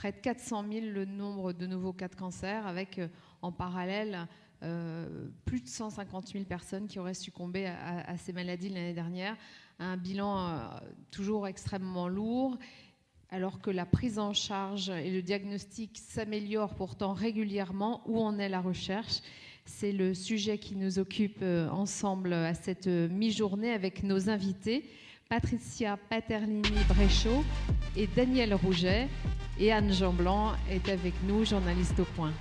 près de 400 000 le nombre de nouveaux cas de cancer, avec en parallèle plus de 150 000 personnes qui auraient succombé à ces maladies l'année dernière. Un bilan toujours extrêmement lourd, alors que la prise en charge et le diagnostic s'améliorent pourtant régulièrement. Où en est la recherche? C'est le sujet qui nous occupe ensemble à cette mi-journée avec nos invités, Patricia Paterlini-Bréchot et Daniel Rouget. Et Anne Jean-Blanc est avec nous, journaliste au Point.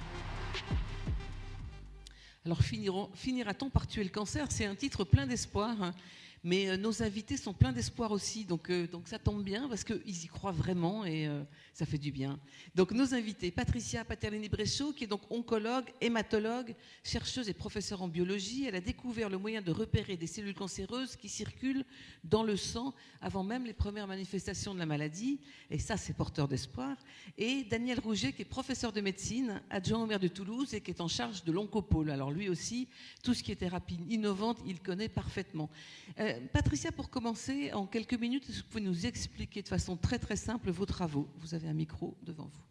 Alors, finira-t-on par tuer le cancer? C'est un titre plein d'espoir, hein. Mais nos invités sont pleins d'espoir aussi, donc ça tombe bien parce qu'ils y croient vraiment et ça fait du bien. Donc nos invités, Patricia Paterlini-Bréchot, qui est donc oncologue, hématologue, chercheuse et professeure en biologie. Elle a découvert le moyen de repérer des cellules cancéreuses qui circulent dans le sang avant même les premières manifestations de la maladie, et ça c'est porteur d'espoir. Et Daniel Rouget, qui est professeur de médecine, adjoint au maire de Toulouse et qui est en charge de l'oncopôle. Alors lui aussi, tout ce qui est thérapie innovante, il connaît parfaitement. Patricia, pour commencer, en quelques minutes, est-ce que vous pouvez nous expliquer de façon très très simple vos travaux? Vous avez un micro devant vous.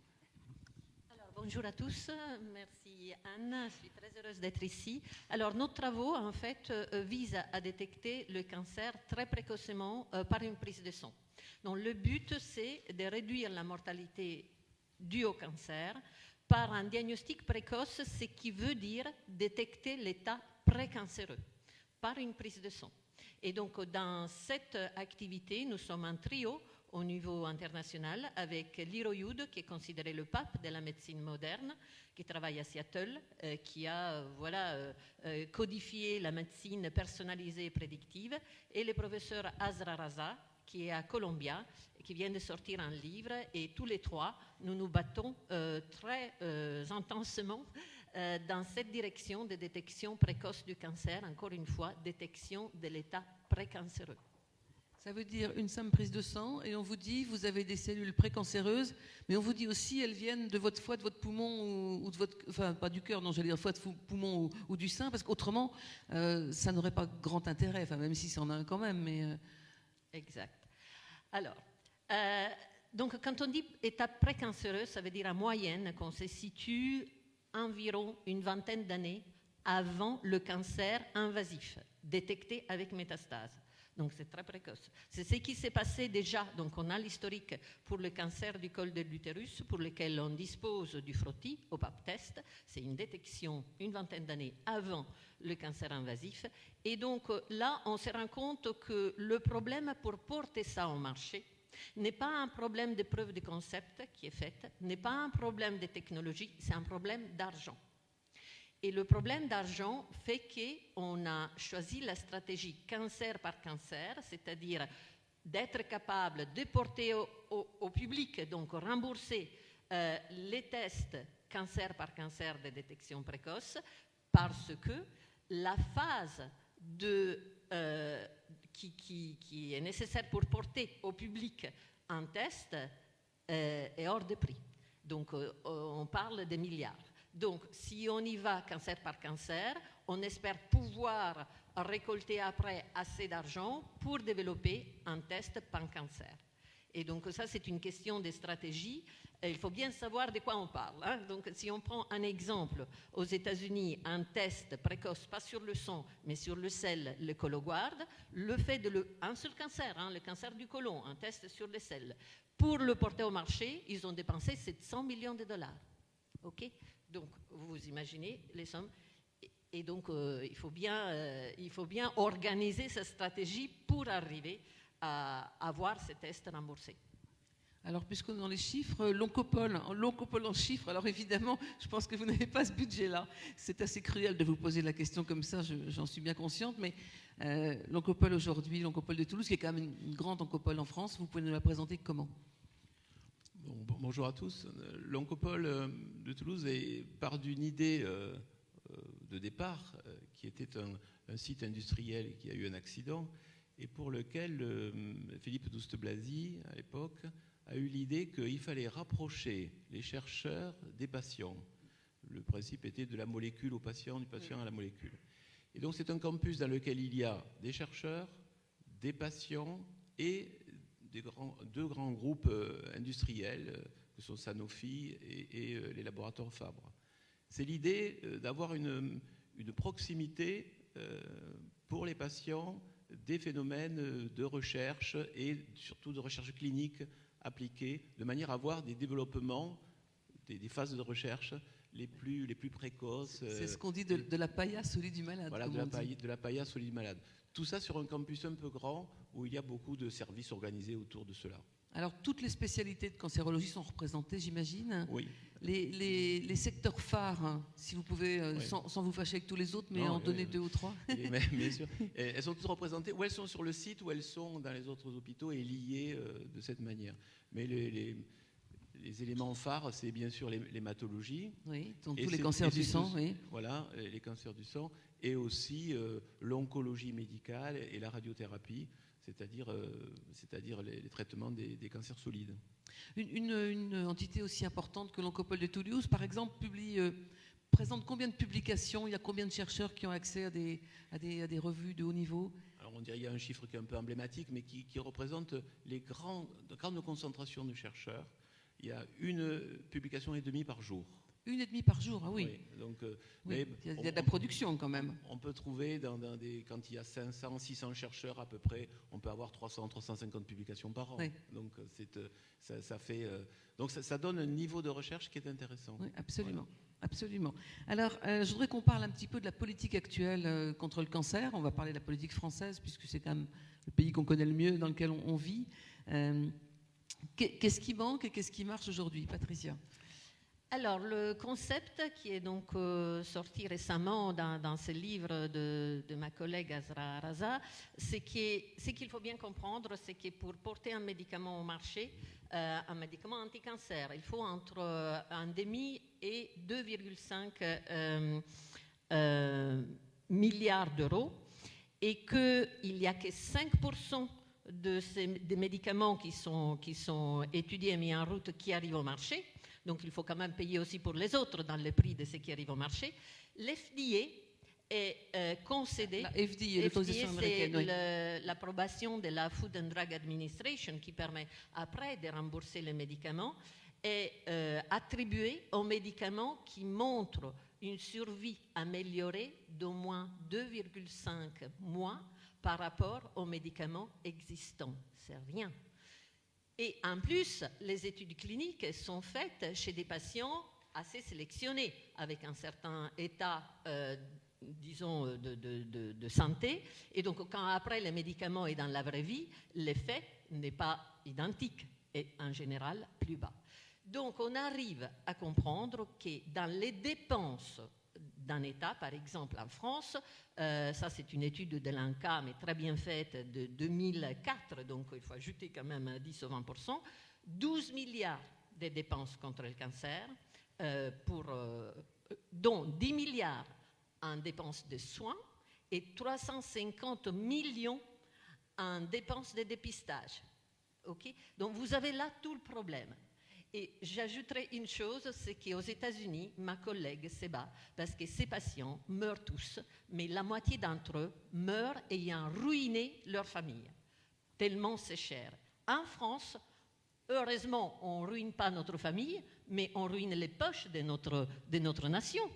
Alors, bonjour à tous, merci Anne, je suis très heureuse d'être ici. Alors nos travaux en fait visent à détecter le cancer très précocement par une prise de sang. Donc le but c'est de réduire la mortalité due au cancer par un diagnostic précoce, ce qui veut dire détecter l'état précancéreux par une prise de sang. Et donc, dans cette activité, nous sommes un trio au niveau international avec Liro Youd, qui est considéré le pape de la médecine moderne, qui travaille à Seattle, qui a codifié la médecine personnalisée et prédictive, et le professeur Azra Raza, qui est à Columbia, qui vient de sortir un livre, et tous les trois, nous nous battons très intensément dans cette direction de détection précoce du cancer, encore une fois, détection de l'état précancéreux. Ça veut dire une simple prise de sang et on vous dit vous avez des cellules précancéreuses, mais on vous dit aussi elles viennent de votre foie, de votre poumon ou de votre, enfin pas du cœur, non j'allais dire foie, de poumon ou du sein, parce qu'autrement ça n'aurait pas grand intérêt, enfin même si ça en a un quand même, mais Exact. Alors, donc quand on dit état précancéreux, ça veut dire en moyenne qu'on se situe environ une vingtaine d'années avant le cancer invasif, détecté avec métastase. Donc c'est très précoce. C'est ce qui s'est passé déjà. Donc on a l'historique pour le cancer du col de l'utérus, pour lequel on dispose du frottis au pap test. C'est une détection une vingtaine d'années avant le cancer invasif. Et donc là, on se rend compte que le problème pour porter ça au marché n'est pas un problème de preuve de concept qui est faite, n'est pas un problème de technologie, c'est un problème d'argent. Et le problème d'argent fait qu'on a choisi la stratégie cancer par cancer, c'est-à-dire d'être capable de porter au public, donc rembourser les tests cancer par cancer de détection précoce, parce que la phase qui est nécessaire pour porter au public un test est hors de prix. Donc, on parle de milliards. Donc, si on y va cancer par cancer, on espère pouvoir récolter après assez d'argent pour développer un test pan-cancer. Et donc, ça, c'est une question de stratégie. Il faut bien savoir de quoi on parle, hein. Donc, si on prend un exemple, aux États-Unis, un test précoce, pas sur le sang, mais sur le sel, le Cologuard, le fait un seul cancer, hein, le cancer du côlon, un test sur le sel, pour le porter au marché, ils ont dépensé 700 millions de dollars. OK ? Donc, vous imaginez les sommes. Et donc, il faut bien organiser cette stratégie pour arriver à avoir ces tests remboursés. Alors, puisqu'on est dans les chiffres, l'oncopole en chiffres, alors évidemment, je pense que vous n'avez pas ce budget-là. C'est assez cruel de vous poser la question comme ça, j'en suis bien consciente, mais l'oncopole aujourd'hui, l'oncopole de Toulouse, qui est quand même une grande oncopole en France, vous pouvez nous la présenter comment ? Bonjour à tous. L'oncopole de Toulouse part d'une idée de départ qui était un site industriel qui a eu un accident et pour lequel Philippe Douste-Blazy, à l'époque, a eu l'idée qu'il fallait rapprocher les chercheurs des patients. Le principe était de la molécule au patient, du patient à la molécule. Et donc c'est un campus dans lequel il y a des chercheurs, des patients et deux grands groupes industriels, que sont Sanofi et les laboratoires Fabre. C'est l'idée d'avoir une proximité pour les patients des phénomènes de recherche et surtout de recherche clinique appliquée, de manière à avoir des développements, des phases de recherche les plus précoces. C'est ce qu'on dit de la paillasse au lit du malade. Voilà, de la paillasse au lit du malade. Tout ça sur un campus un peu grand où il y a beaucoup de services organisés autour de cela. Alors, toutes les spécialités de cancérologie sont représentées, j'imagine. Oui. Les secteurs phares, hein, si vous pouvez, Oui. sans vous fâcher avec tous les autres, mais Non, en donner 2 ou 3. Bien sûr. Elles sont toutes représentées, ou elles sont sur le site, ou elles sont dans les autres hôpitaux et liées de cette manière. Mais les éléments phares, c'est bien sûr l'hématologie. Oui, donc Et tous les c'est- cancers et du c'est sang, tous- oui. Voilà, les cancers du sang, et aussi l'oncologie médicale et la radiothérapie, c'est-à-dire les traitements des cancers solides. Une entité aussi importante que l'Oncopole de Toulouse, par exemple, présente combien de publications? Il y a combien de chercheurs qui ont accès à des revues de haut niveau? Alors on dirait qu'il y a un chiffre qui est un peu emblématique, mais qui représente les grandes concentrations de chercheurs. Il y a une publication et demie par jour. 1,5 par jour, ah oui. Donc, Oui, mais il y a de la production quand même. On peut trouver, quand il y a 500, 600 chercheurs à peu près, on peut avoir 300, 350 publications par an. Oui. Donc, ça donne un niveau de recherche qui est intéressant. Oui, absolument. Absolument. Alors, je voudrais qu'on parle un petit peu de la politique actuelle contre le cancer. On va parler de la politique française, puisque c'est quand même le pays qu'on connaît le mieux, dans lequel on vit. Qu'est-ce qui manque et qu'est-ce qui marche aujourd'hui, Patricia? Alors, le concept qui est donc sorti récemment dans ce livre de ma collègue Azra Raza, c'est qu'il faut bien comprendre, c'est que pour porter un médicament au marché, un médicament anti-cancer, il faut entre 1,5 et 2,5 milliards d'euros, et qu'il n'y a que 5% des médicaments qui sont étudiés et mis en route qui arrivent au marché. Donc il faut quand même payer aussi pour les autres dans le prix de ce qui arrive au marché. L'FDA est concédé. La FDA, l'autorisation américaine, oui. C'est l'approbation de la Food and Drug Administration qui permet après de rembourser les médicaments, est attribué aux médicaments qui montrent une survie améliorée d'au moins 2,5 mois par rapport aux médicaments existants. C'est rien. Et en plus, les études cliniques sont faites chez des patients assez sélectionnés, avec un certain état, disons, de santé. Et donc, quand après le médicament est dans la vraie vie, l'effet n'est pas identique et en général plus bas. Donc, on arrive à comprendre que dans les dépenses d'un État, par exemple en France, ça c'est une étude de l'ANCA, mais très bien faite, de 2004, donc il faut ajouter quand même 10 ou 20%, 12 milliards de dépenses contre le cancer, dont 10 milliards en dépenses de soins et 350 millions en dépenses de dépistage. Okay? Donc vous avez là tout le problème. Et j'ajouterai une chose, c'est qu'aux États-Unis, ma collègue se bat parce que ces patients meurent tous, mais la moitié d'entre eux meurent ayant ruiné leur famille, tellement c'est cher. En France, heureusement, on ne ruine pas notre famille, mais on ruine les poches de notre nation.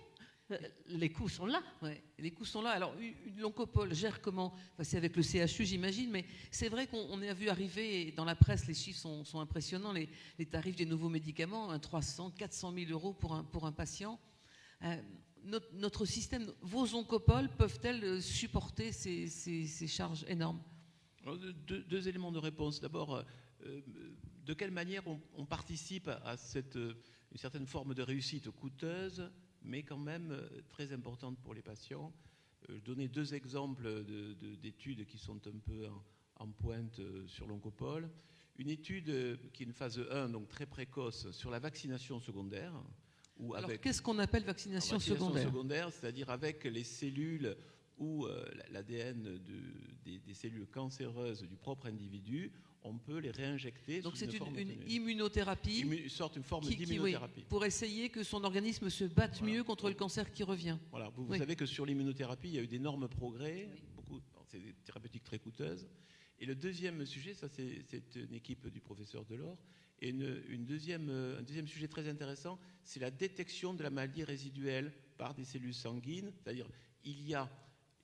Les coûts sont là. Ouais, les coûts sont là. Alors, l'Oncopole gère comment? Enfin, c'est avec le CHU, j'imagine, mais c'est vrai qu'on a vu arriver, et dans la presse, les chiffres sont impressionnants, les tarifs des nouveaux médicaments, 300, 400 000 euros pour un patient. Notre système, vos Oncopoles peuvent-elles supporter ces charges énormes? Alors, deux éléments de réponse. D'abord, de quelle manière on participe à une certaine forme de réussite coûteuse, mais quand même très importante pour les patients. Je donnais 2 exemples d'études qui sont un peu en pointe sur l'Oncopole. Une étude qui est une phase 1, donc très précoce, sur la vaccination secondaire. Alors, qu'est-ce qu'on appelle vaccination secondaire? C'est-à-dire avec les cellules ou l'ADN des cellules cancéreuses du propre individu, on peut les réinjecter. Donc c'est une immunothérapie, une forme d'immunothérapie. pour essayer que son organisme se batte mieux contre le cancer qui revient. Voilà, vous savez que sur l'immunothérapie, il y a eu d'énormes progrès, c'est des thérapeutiques très coûteuses. Et le deuxième sujet, ça c'est une équipe du professeur Delors, Et un deuxième sujet très intéressant, c'est la détection de la maladie résiduelle par des cellules sanguines. C'est-à-dire, il y a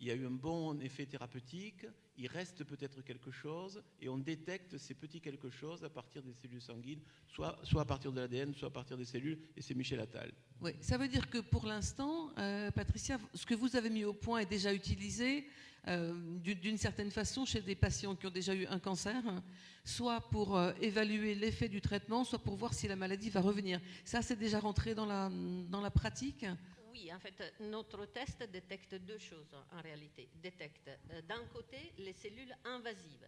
eu un bon effet thérapeutique, il reste peut-être quelque chose, et on détecte ces petits quelque chose à partir des cellules sanguines, soit à partir de l'ADN, soit à partir des cellules, et c'est Michel Attal. Oui, ça veut dire que pour l'instant, Patricia, ce que vous avez mis au point est déjà utilisé d'une certaine façon chez des patients qui ont déjà eu un cancer, soit pour évaluer l'effet du traitement, soit pour voir si la maladie va revenir. Ça, c'est déjà rentré dans la pratique ? Oui, en fait, notre test détecte deux choses en réalité. Détecte d'un côté les cellules invasives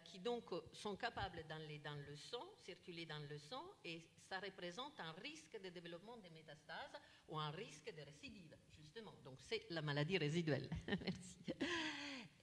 qui donc sont capables d'aller dans le sang, circuler dans le sang, et ça représente un risque de développement des métastases ou un risque de récidive, justement. Donc c'est la maladie résiduelle. Merci.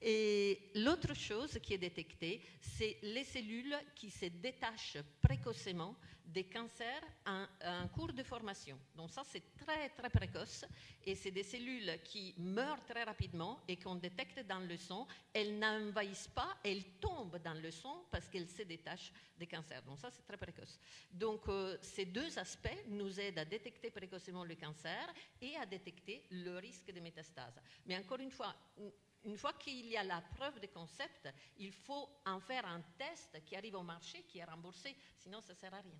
Et l'autre chose qui est détectée, c'est les cellules qui se détachent précocement des cancers en cours de formation. Donc ça, c'est très, très précoce. Et c'est des cellules qui meurent très rapidement et qu'on détecte dans le sang. Elles n'envahissent pas, elles tombent dans le sang parce qu'elles se détachent des cancers. Donc ça, c'est très précoce. Donc ces deux aspects nous aident à détecter précocement le cancer et à détecter le risque de métastase. Mais encore une fois qu'il y a la preuve de concept, il faut en faire un test qui arrive au marché, qui est remboursé, sinon ça ne sert à rien.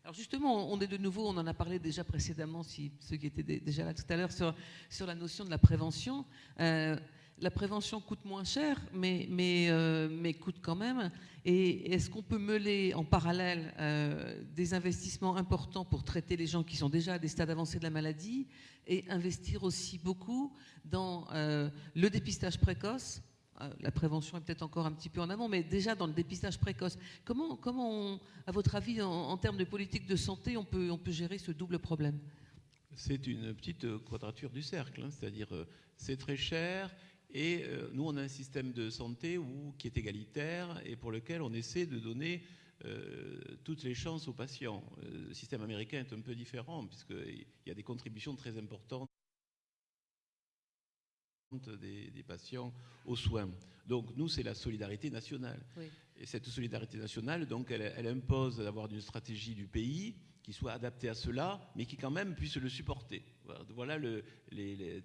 Alors justement, on est de nouveau, on en a parlé déjà précédemment, ceux qui étaient déjà là tout à l'heure, sur la notion de la prévention. La prévention coûte moins cher, mais coûte quand même. Et est-ce qu'on peut mêler en parallèle des investissements importants pour traiter les gens qui sont déjà à des stades avancés de la maladie et investir aussi beaucoup dans le dépistage précoce? La prévention est peut-être encore un petit peu en amont, mais déjà dans le dépistage précoce. Comment à votre avis, en termes de politique de santé, on peut gérer ce double problème? C'est une petite quadrature du cercle, hein, c'est-à-dire c'est très cher. Et nous, on a un système de santé qui est égalitaire et pour lequel on essaie de donner toutes les chances aux patients. Le système américain est un peu différent puisqu'il y a des contributions très importantes des patients aux soins. Donc nous, c'est la solidarité nationale. Oui. Et cette solidarité nationale, donc, elle impose d'avoir une stratégie du pays qui soit adaptée à cela, mais qui quand même puisse le supporter. Voilà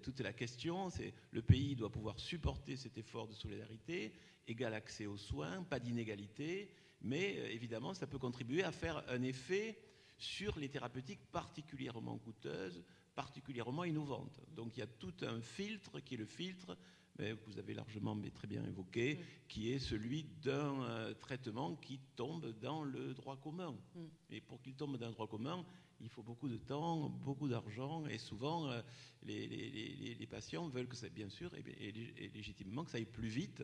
toute la question, c'est le pays doit pouvoir supporter cet effort de solidarité, égal accès aux soins, pas d'inégalité, mais évidemment, ça peut contribuer à faire un effet sur les thérapeutiques particulièrement coûteuses, particulièrement innovantes. Donc il y a tout un filtre qui est le filtre, mais vous avez largement mais très bien évoqué, qui est celui d'un traitement qui tombe dans le droit commun. Et pour qu'il tombe dans le droit commun, il faut beaucoup de temps, beaucoup d'argent, et souvent les patients veulent que ça, bien sûr, et légitimement, que ça aille plus vite.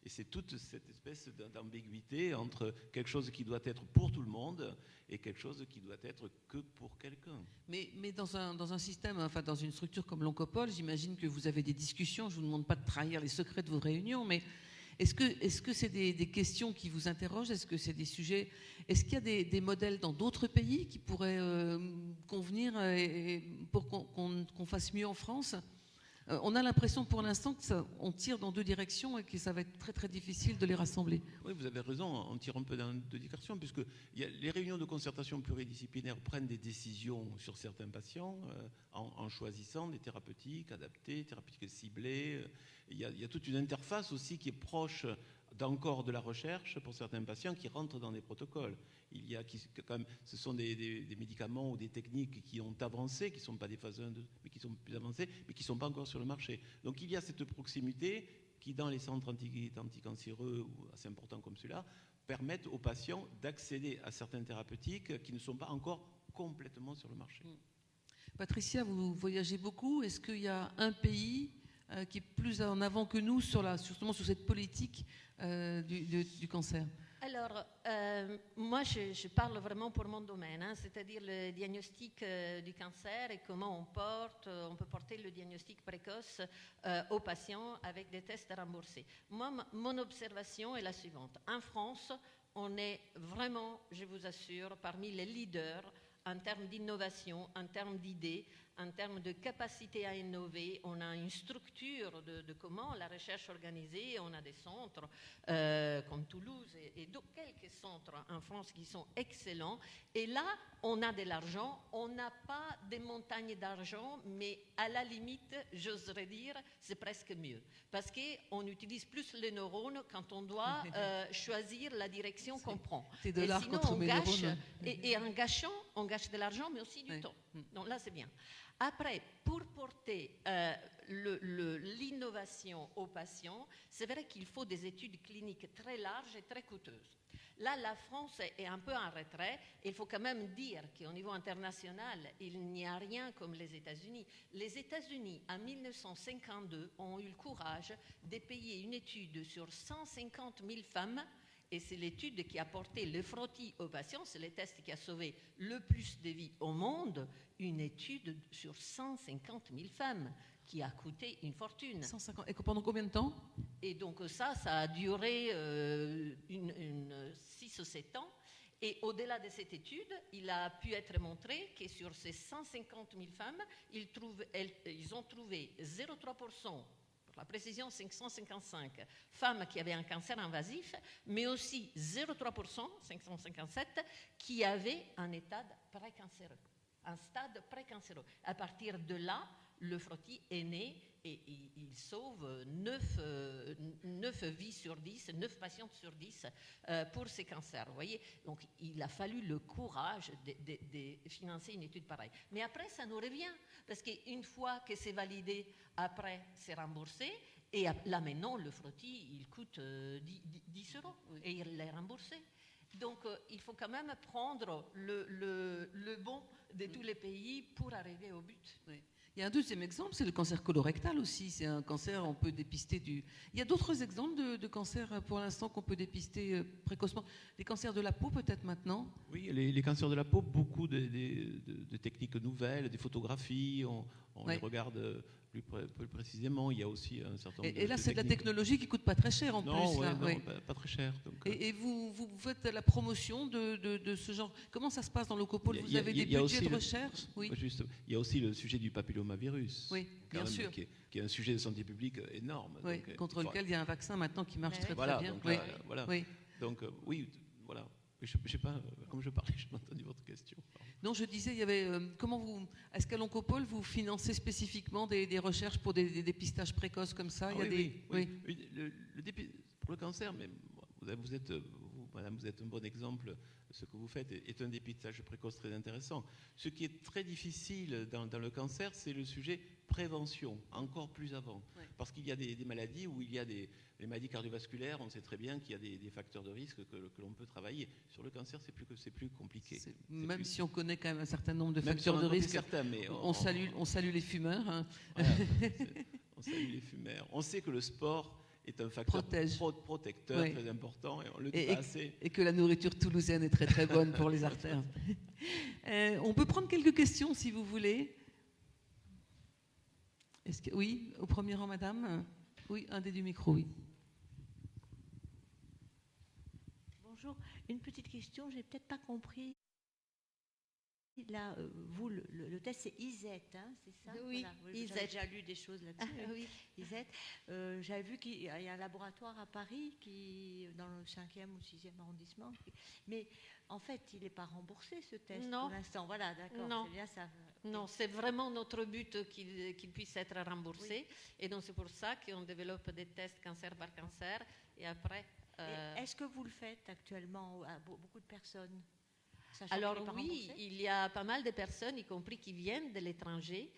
Et c'est toute cette espèce d'ambiguïté entre quelque chose qui doit être pour tout le monde et quelque chose qui doit être que pour quelqu'un. Mais dans un système, enfin dans une structure comme l'Oncopole, j'imagine que vous avez des discussions. Je ne vous demande pas de trahir les secrets de vos réunions, mais est-ce que c'est des questions qui vous interrogent? Est-ce que c'est des sujets? Est-ce qu'il y a des modèles dans d'autres pays qui pourraient convenir pour qu'on fasse mieux en France? On a l'impression pour l'instant qu'on tire dans deux directions et que ça va être très très difficile de les rassembler. Oui, vous avez raison, on tire un peu dans deux directions, puisque les réunions de concertation pluridisciplinaire prennent des décisions sur certains patients en choisissant des thérapeutiques adaptées, thérapeutiques ciblées. Il y a toute une interface aussi qui est proche d'encore de la recherche pour certains patients qui rentrent dans des protocoles. Ce sont des médicaments ou des techniques qui ont avancé, qui ne sont pas des phases 1, 2, mais qui sont plus avancées, mais qui ne sont pas encore sur le marché. Donc il y a cette proximité qui, dans les centres anticancéreux ou assez importants comme celui-là, permettent aux patients d'accéder à certaines thérapeutiques qui ne sont pas encore complètement sur le marché. Patricia, vous voyagez beaucoup. Est-ce qu'il y a un pays qui est plus en avant que nous justement sur cette politique du cancer? Alors, moi, je parle vraiment pour mon domaine, hein, c'est-à-dire le diagnostic du cancer et comment on peut porter le diagnostic précoce aux patients avec des tests remboursés. Moi, mon observation est la suivante. En France, on est vraiment, je vous assure, parmi les leaders en termes d'innovation, en termes d'idées, en termes de capacité à innover, on a une structure de comment la recherche organisée, on a des centres comme Toulouse et quelques centres en France qui sont excellents. Et là, on a de l'argent, on n'a pas des montagnes d'argent, mais à la limite, j'oserais dire, c'est presque mieux. Parce qu'on utilise plus les neurones quand on doit choisir la direction qu'on prend. C'est de Et l'art sinon, contre on mes gâche, neurones. et en gâchant, on gâche de l'argent, mais aussi du temps. Donc là, c'est bien. Après, pour porter l'innovation aux patients, c'est vrai qu'il faut des études cliniques très larges et très coûteuses. Là, la France est un peu en retrait. Il faut quand même dire qu'au niveau international, il n'y a rien comme les États-Unis. Les États-Unis, en 1952, ont eu le courage de payer une étude sur 150 000 femmes. Et c'est l'étude qui a porté le frottis aux patients, c'est le test qui a sauvé le plus de vies au monde, une étude sur 150 000 femmes qui a coûté une fortune. 150. Et pendant combien de temps? Et donc ça a duré 6 ou 7 ans. Et au-delà de cette étude, il a pu être montré que sur ces 150 000 femmes, ils ont trouvé 0,3%. Pour la précision, 555 femmes qui avaient un cancer invasif, mais aussi 0,3%, 557, qui avaient un état précancéreux, un stade précancéreux. À partir de là, le frottis est né et il sauve 9 vies sur 10, 9 patientes sur 10 pour ces cancers. Vous voyez, donc il a fallu le courage de financer une étude pareille. Mais après, ça nous revient, parce qu'une fois que c'est validé, après, c'est remboursé. Et là, maintenant, le frottis, il coûte 10 euros et il est remboursé. Donc, il faut quand même prendre le bon de tous les pays pour arriver au but. Oui. Il y a un deuxième exemple, c'est le cancer colorectal aussi. C'est un cancer, on peut dépister du... Il y a d'autres exemples de cancers pour l'instant qu'on peut dépister précocement. Les cancers de la peau peut-être maintenant? Oui, les cancers de la peau, beaucoup de techniques nouvelles, des photographies, on les regarde plus précisément. Il y a aussi un certain nombre Et là, c'est de la techniques. technologie qui ne coûte pas très cher en plus. Là. Non, pas très cher. Donc, et vous faites la promotion de ce genre. Comment ça se passe dans l'Oncopole? Vous avez des budgets de recherche? Oui. Juste, il y a aussi le sujet du papillomavirus. Oui, bien sûr. Qui est un sujet de santé publique énorme. Oui, donc, contre lequel il y a un vaccin maintenant qui marche très voilà, bien. Donc, oui. Voilà. Oui. Donc, oui, voilà. Je ne sais pas, comme je parlais, je n'ai pas entendu votre question. Non, je disais, il y avait. Est-ce qu'à l'Oncopole, vous financez spécifiquement des recherches pour des dépistages précoces comme ça? Oui. Pour le cancer, mais madame, vous êtes un bon exemple. Ce que vous faites est un dépistage précoce très intéressant. Ce qui est très difficile dans le cancer, c'est le sujet prévention, encore plus avant. Oui. Parce qu'il y a des maladies où il y a les maladies cardiovasculaires, on sait très bien qu'il y a des facteurs de risque que l'on peut travailler. Sur le cancer, c'est plus compliqué. Si on connaît quand même un certain nombre de facteurs de risque, mais on salue les fumeurs. Hein. Voilà, on salue les fumeurs. On sait que le sport est un facteur protecteur très important et on le dit pas assez. Et que la nourriture toulousaine est très très bonne pour les artères. On peut prendre quelques questions si vous voulez. Oui, au premier rang, madame. Oui, un des du micro, oui. Bonjour, une petite question, j'ai peut-être pas compris. Là, vous, le test, c'est ISET, hein, c'est ça? Oui, voilà. ISET. J'ai déjà lu des choses là-dessus. Oui. ISET. J'avais vu qu'il y a un laboratoire à Paris, dans le 5e ou 6e arrondissement. Mais en fait, il n'est pas remboursé, ce test, Non. pour l'instant. Voilà, d'accord. Non. C'est bien ça. Non, c'est vraiment notre but qu'il puisse être remboursé. Oui. Et donc, c'est pour ça qu'on développe des tests cancer par cancer. Et après... Est-ce que vous le faites actuellement à beaucoup de personnes? Alors oui, il y a pas mal de personnes, y compris qui viennent de l'étranger,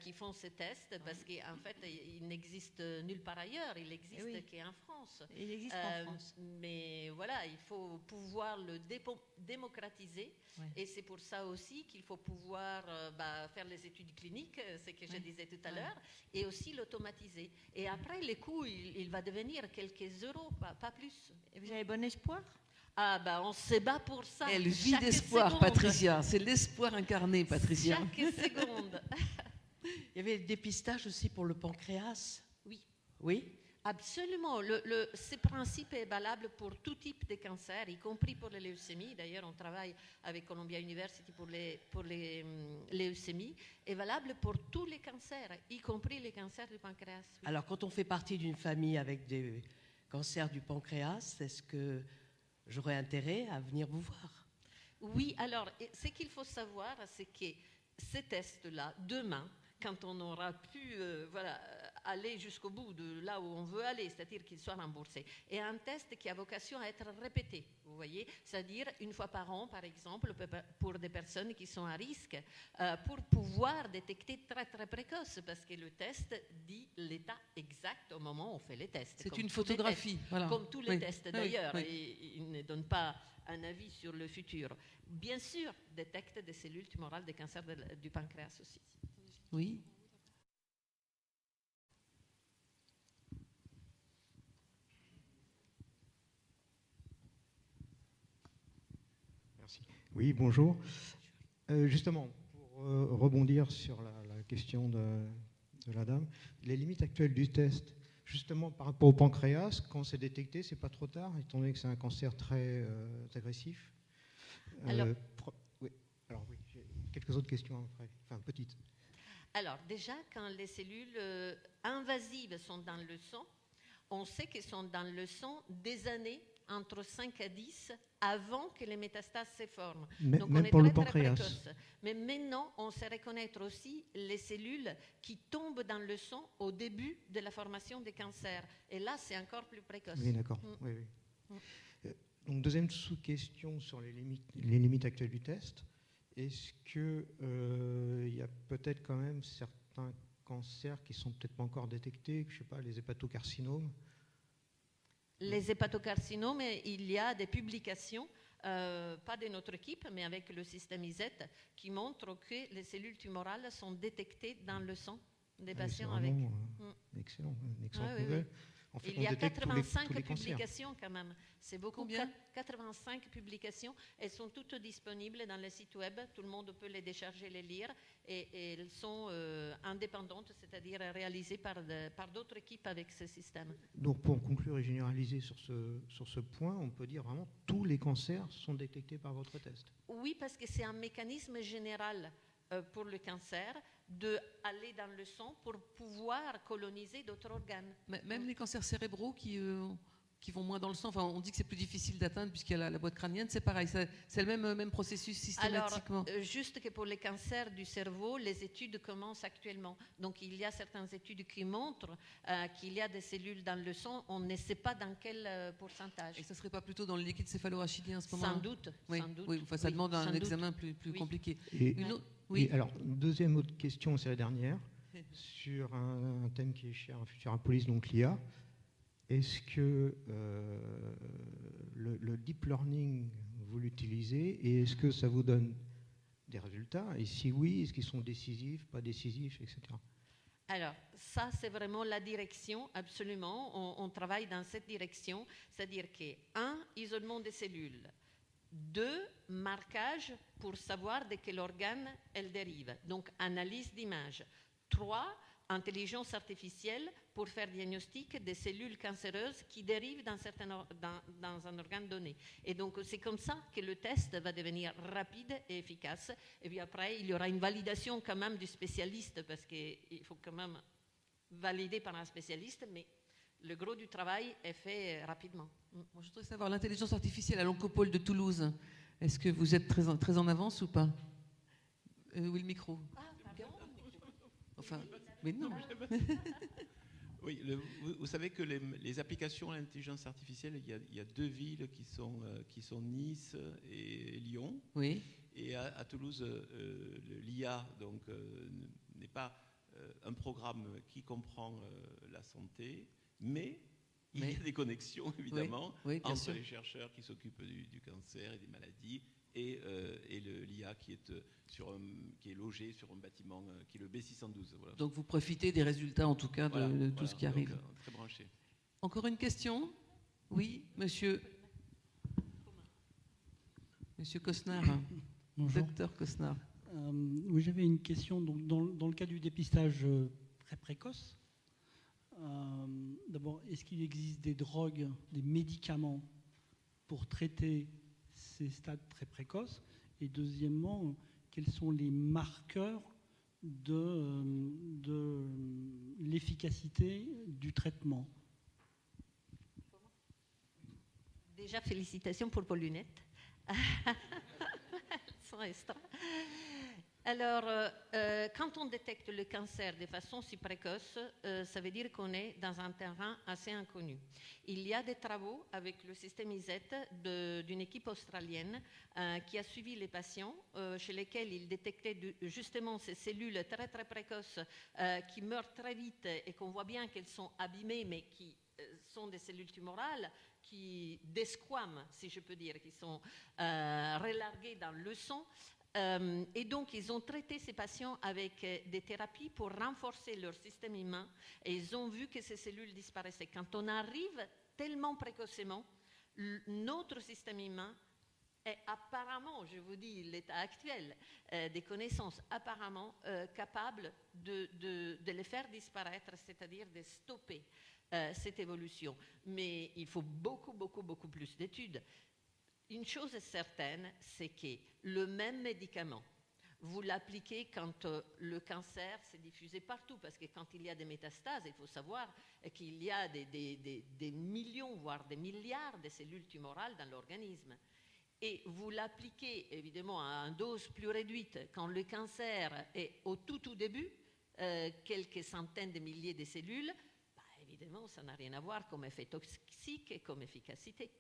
qui font ces tests, parce qu'en fait, il n'existe nulle part ailleurs, il n'existe qu'en France. Il existe en France. Mais voilà, il faut pouvoir le démocratiser, et c'est pour ça aussi qu'il faut pouvoir faire les études cliniques, ce que je disais tout à l'heure, et aussi l'automatiser. Et après, le coût, il va devenir quelques euros, pas plus. Et vous avez bon espoir? On se bat pour ça. Elle vit d'espoir, Patricia. C'est l'espoir incarné, Patricia. Chaque seconde. Il y avait le dépistage aussi pour le pancréas. Oui. Oui. Absolument. Ce principe est valable pour tout type de cancer, y compris pour les leucémies. D'ailleurs, on travaille avec Columbia University pour les leucémies. Est valable pour tous les cancers, y compris les cancers du pancréas. Oui. Alors, quand on fait partie d'une famille avec des cancers du pancréas, est-ce que j'aurais intérêt à venir vous voir? Oui, alors, ce qu'il faut savoir, c'est que ces tests-là, demain, quand on aura pu aller jusqu'au bout de là où on veut aller, c'est-à-dire qu'il soit remboursé, est un test qui a vocation à être répété, vous voyez, c'est-à-dire une fois par an, par exemple, pour des personnes qui sont à risque, pour pouvoir détecter très très précoce, parce que le test dit l'état exact au moment où on fait les tests. C'est une photographie, voilà. Comme tous les tests d'ailleurs, oui. et il ne donne pas un avis sur le futur. Bien sûr, détecte des cellules tumorales des cancers du pancréas aussi. Oui. Merci. Oui, bonjour. Justement, pour rebondir sur la question de la dame, les limites actuelles du test, justement par rapport au pancréas, quand c'est détecté, c'est pas trop tard, étant donné que c'est un cancer très agressif. Alors, oui, j'ai quelques autres questions après, enfin petites. Alors, déjà, quand les cellules invasives sont dans le sang, on sait qu'elles sont dans le sang des années, entre 5 à 10, avant que les métastases se forment. Donc, même on est pour très, le pancréas. très précoce. Mais maintenant, on sait reconnaître aussi les cellules qui tombent dans le sang au début de la formation des cancers. Et là, c'est encore plus précoce. Oui, d'accord. Oui, oui. Donc, deuxième sous-question sur les limites actuelles du test. Est-ce qu'il y a peut-être quand même certains cancers qui ne sont peut-être pas encore détectés, je ne sais pas, les hépatocarcinomes? Les hépatocarcinomes, il y a des publications, pas de notre équipe, mais avec le système IZ, qui montrent que les cellules tumorales sont détectées dans le sang des patients avec. Excellent, une excellente Oui, nouvelle. oui. En fait, Il y a 85 tous les cancers. publications quand même. C'est beaucoup. Combien? 85 publications. Elles sont toutes disponibles dans le site web. Tout le monde peut les décharger, les lire. Et elles sont indépendantes, c'est-à-dire réalisées par d'autres équipes avec ce système. Donc pour conclure et généraliser sur ce point, on peut dire vraiment tous les cancers sont détectés par votre test. Oui, parce que c'est un mécanisme général pour le cancer d'aller dans le sang pour pouvoir coloniser d'autres organes. Même les cancers cérébraux qui vont moins dans le sang, enfin, on dit que c'est plus difficile d'atteindre puisqu'il y a la boîte crânienne, c'est pareil, c'est le même processus systématiquement. Alors, juste que pour les cancers du cerveau, les études commencent actuellement. Donc, il y a certaines études qui montrent qu'il y a des cellules dans le sang, on ne sait pas dans quel pourcentage. Et ça ne serait pas plutôt dans le liquide céphalorachidien en ce moment? Sans doute. Oui, sans doute. oui, enfin, ça demande un examen plus Oui. compliqué. Et, Oui. et alors, deuxième autre question, c'est la dernière, sur un thème qui est cher à Futurapolis, donc l'IA. Est-ce que le deep learning, vous l'utilisez et est-ce que ça vous donne des résultats? Et si oui, est-ce qu'ils sont décisifs, pas décisifs, etc. Alors, ça, c'est vraiment la direction, absolument. On travaille dans cette direction, c'est-à-dire que, 1, isolement des cellules. 2, marquage pour savoir de quel organe elles dérivent. Donc, analyse d'image. 3, intelligence artificielle pour faire diagnostic des cellules cancéreuses qui dérivent dans un organe donné. Et donc, c'est comme ça que le test va devenir rapide et efficace. Et puis après, il y aura une validation quand même du spécialiste, parce qu'il faut quand même valider par un spécialiste, mais le gros du travail est fait rapidement. Moi, je voudrais savoir, l'intelligence artificielle à l'Oncopole de Toulouse, est-ce que vous êtes très en avance ou pas? Oui, le micro. Ah, pardon. Enfin, mais non. Oui, vous savez que les applications à l'intelligence artificielle, il y a 2 villes qui sont Nice et Lyon. Oui. Et à Toulouse, l'IA n'est pas un programme qui comprend la santé, mais il y a des connexions, évidemment, entre sûr. les chercheurs qui s'occupent du cancer et des maladies et l'IA qui est logé sur un bâtiment qui est le B612. Voilà. Donc vous profitez des résultats, en tout cas, de tout ce qui arrive. Donc, très branché. Encore une question? Oui, monsieur Cosnard. Bonjour. Docteur Cosnard. Oui, j'avais une question. Donc, dans le cas du dépistage très précoce, D'abord, est-ce qu'il existe des drogues, des médicaments pour traiter ces stades très précoces? Et deuxièmement, quels sont les marqueurs de l'efficacité du traitement? Déjà, félicitations pour vos lunettes. Elles sont extra. Alors, quand on détecte le cancer de façon si précoce, ça veut dire qu'on est dans un terrain assez inconnu. Il y a des travaux avec le système ISET d'une équipe australienne qui a suivi les patients chez lesquels ils détectaient justement ces cellules très très précoces qui meurent très vite et qu'on voit bien qu'elles sont abîmées mais qui sont des cellules tumorales qui desquament, si je peux dire, qui sont relarguées dans le sang. Et donc, ils ont traité ces patients avec des thérapies pour renforcer leur système immun et ils ont vu que ces cellules disparaissaient. Quand on arrive tellement précocement, notre système immun est apparemment, je vous dis l'état actuel des connaissances, apparemment capable de les faire disparaître, c'est-à-dire de stopper cette évolution. Mais il faut beaucoup plus d'études. Une chose est certaine, c'est que le même médicament, vous l'appliquez quand le cancer s'est diffusé partout, parce que quand il y a des métastases, il faut savoir qu'il y a des millions, voire des milliards de cellules tumorales dans l'organisme. Et vous l'appliquez évidemment à une dose plus réduite quand le cancer est au tout début, quelques centaines de milliers de cellules, évidemment ça n'a rien à voir comme effet toxique et comme efficacité.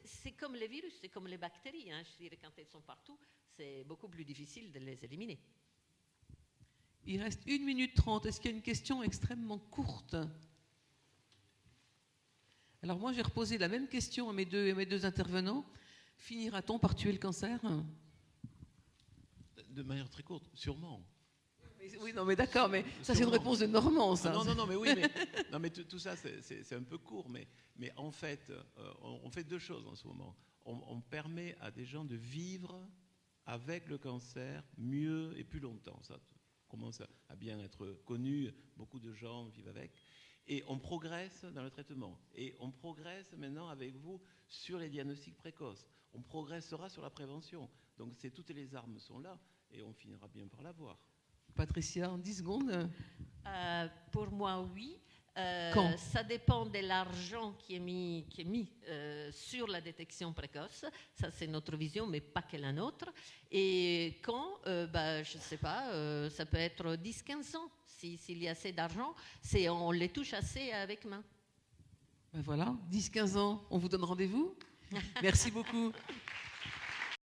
C'est comme les virus, c'est comme les bactéries. Hein. Je dirais, quand elles sont partout, c'est beaucoup plus difficile de les éliminer. Il reste 1 minute 30. Est-ce qu'il y a une question extrêmement courte? Alors moi, j'ai reposé la même question à mes deux intervenants. Finira-t-on par tuer le cancer? De manière très courte, sûrement. Oui, non, mais d'accord, mais ça, c'est une réponse de Normand, ça. Non, mais oui, mais tout ça, c'est un peu court, mais en fait, on fait 2 choses en ce moment. On permet à des gens de vivre avec le cancer mieux et plus longtemps. Ça commence à bien être connu, beaucoup de gens vivent avec. Et on progresse dans le traitement. Et on progresse maintenant avec vous sur les diagnostics précoces. On progressera sur la prévention. Donc toutes les armes sont là et on finira bien par l'avoir. Patricia, en 10 secondes. Pour moi, oui. Quand? Ça dépend de l'argent qui est mis sur la détection précoce. Ça, c'est notre vision, mais pas que la nôtre. Et quand, je ne sais pas, ça peut être 10-15 ans. S'il y a assez d'argent, on les touche assez avec main. Ben voilà, 10-15 ans, on vous donne rendez-vous. Merci beaucoup.